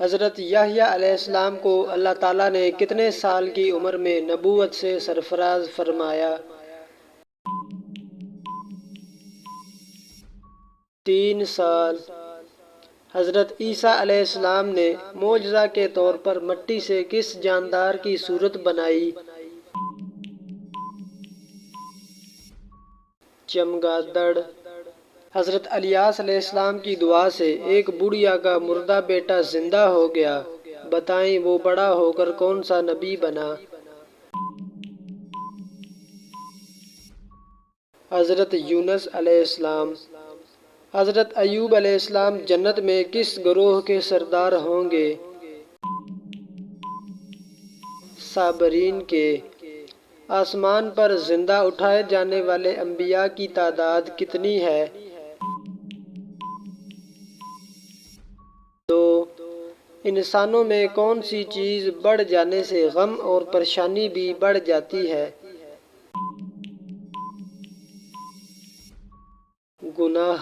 حضرت یحییٰ علیہ السلام کو اللہ تعالیٰ نے کتنے سال کی عمر میں نبوت سے سرفراز فرمایا؟ 3 سال۔ حضرت عیسیٰ علیہ السلام نے معجزہ کے طور پر مٹی سے کس جاندار کی صورت بنائی؟ چمگادڑ۔ حضرت الیاس علیہ السلام کی دعا سے ایک بڑھیا کا مردہ بیٹا زندہ ہو گیا، بتائیں وہ بڑا ہو کر کون سا نبی بنا؟ حضرت یونس علیہ السلام۔ حضرت ایوب علیہ السلام جنت میں کس گروہ کے سردار ہوں گے؟ صابرین کے۔ آسمان پر زندہ اٹھائے جانے والے انبیاء کی تعداد کتنی ہے؟ 2۔ انسانوں میں کون سی چیز بڑھ جانے سے غم اور پریشانی بھی بڑھ جاتی ہے؟ گناہ۔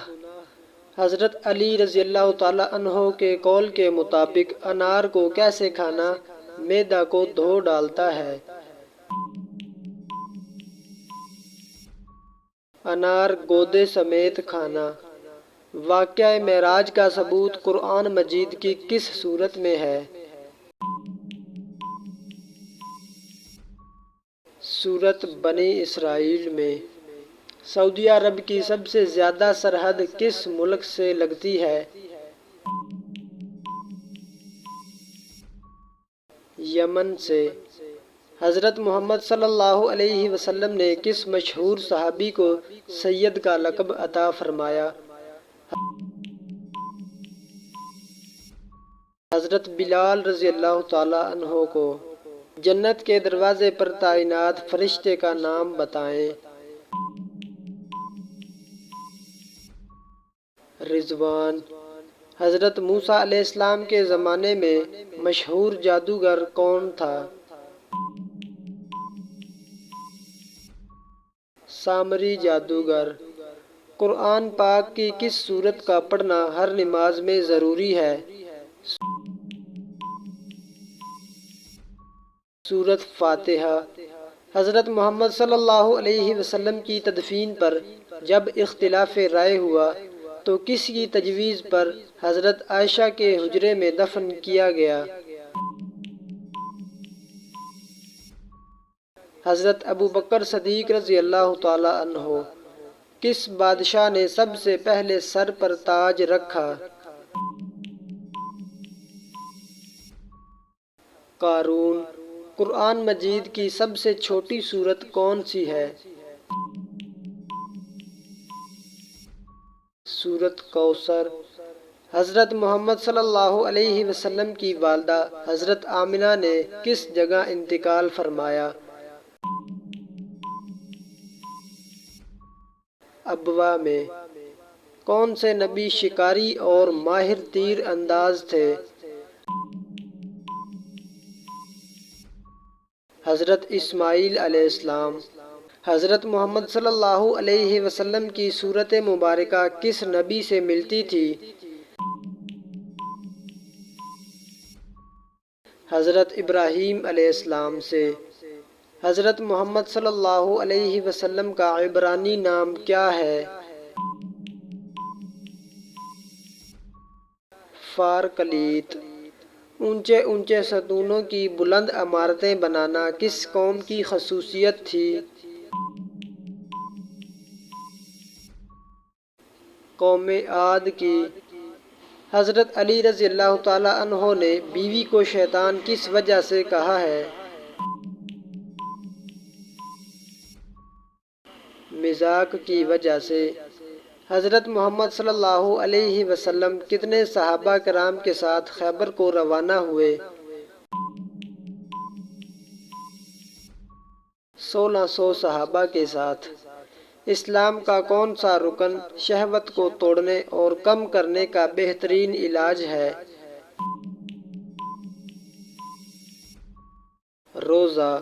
حضرت علی رضی اللہ تعالیٰ عنہ کے قول کے مطابق انار کو کیسے کھانا معدہ کو دھو ڈالتا ہے؟ انار گودے سمیت کھانا۔ واقعہ معراج کا ثبوت قرآن مجید کی کس سورت میں ہے؟ سورت بنی اسرائیل میں۔ سعودی عرب کی سب سے زیادہ سرحد کس ملک سے لگتی ہے؟ یمن سے۔ حضرت محمد صلی اللہ علیہ وسلم نے کس مشہور صحابی کو سید کا لقب عطا فرمایا؟ حضرت بلال رضی اللہ تعالیٰ عنہ کو۔ جنت کے دروازے پر تعینات فرشتے کا نام بتائیں۔ رضوان۔ حضرت موسیٰ علیہ السلام کے زمانے میں مشہور جادوگر کون تھا؟ سامری جادوگر۔ قرآن پاک کی کس سورت کا پڑھنا ہر نماز میں ضروری ہے؟ سورت فاتحہ۔ حضرت محمد صلی اللہ علیہ وسلم کی تدفین پر جب اختلاف رائے ہوا تو کس کی تجویز پر حضرت عائشہ کے حجرے میں دفن کیا گیا؟ حضرت ابوبکر صدیق رضی اللہ تعالی عنہ۔ کس بادشاہ نے سب سے پہلے سر پر تاج رکھا؟ قارون۔ قرآن مجید کی سب سے چھوٹی سورت کون سی ہے؟ سورت کوثر۔ حضرت محمد صلی اللہ علیہ وسلم کی والدہ حضرت آمنہ نے کس جگہ انتقال فرمایا؟ ابوا میں۔ کون سے نبی شکاری اور ماہر تیر انداز تھے؟ حضرت اسماعیل علیہ السلام۔ حضرت محمد صلی اللہ علیہ وسلم کی صورت مبارکہ کس نبی سے ملتی تھی؟ حضرت ابراہیم علیہ السلام سے۔ حضرت محمد صلی اللہ علیہ وسلم کا عبرانی نام کیا ہے؟ فارکلیت۔ اونچے اونچے ستونوں کی بلند عمارتیں بنانا کس قوم کی خصوصیت تھی؟ قوم عاد کی۔ حضرت علی رضی اللہ تعالیٰ عنہ نے بیوی کو شیطان کس وجہ سے کہا ہے؟ مذاق کی وجہ سے۔ حضرت محمد صلی اللہ علیہ وسلم کتنے صحابہ کرام کے ساتھ خیبر کو روانہ ہوئے؟ 1600 صحابہ کے ساتھ۔ اسلام کا کون سا رکن شہوت کو توڑنے اور کم کرنے کا بہترین علاج ہے؟ روزہ۔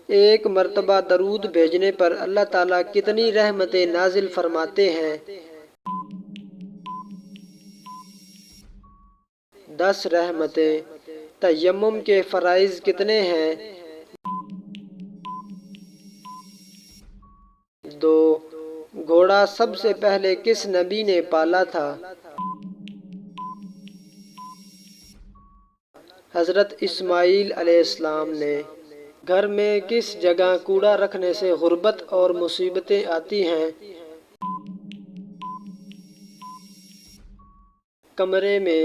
ایک مرتبہ درود بھیجنے پر اللہ تعالیٰ کتنی رحمتیں نازل فرماتے ہیں؟ 10 رحمتیں۔ تیمم کے فرائض کتنے ہیں؟ 2 گھوڑا سب سے پہلے کس نبی نے پالا تھا؟ حضرت اسماعیل علیہ السلام نے۔ گھر میں کس جگہ کوڑا رکھنے سے غربت اور مصیبتیں آتی ہیں؟ کمرے میں۔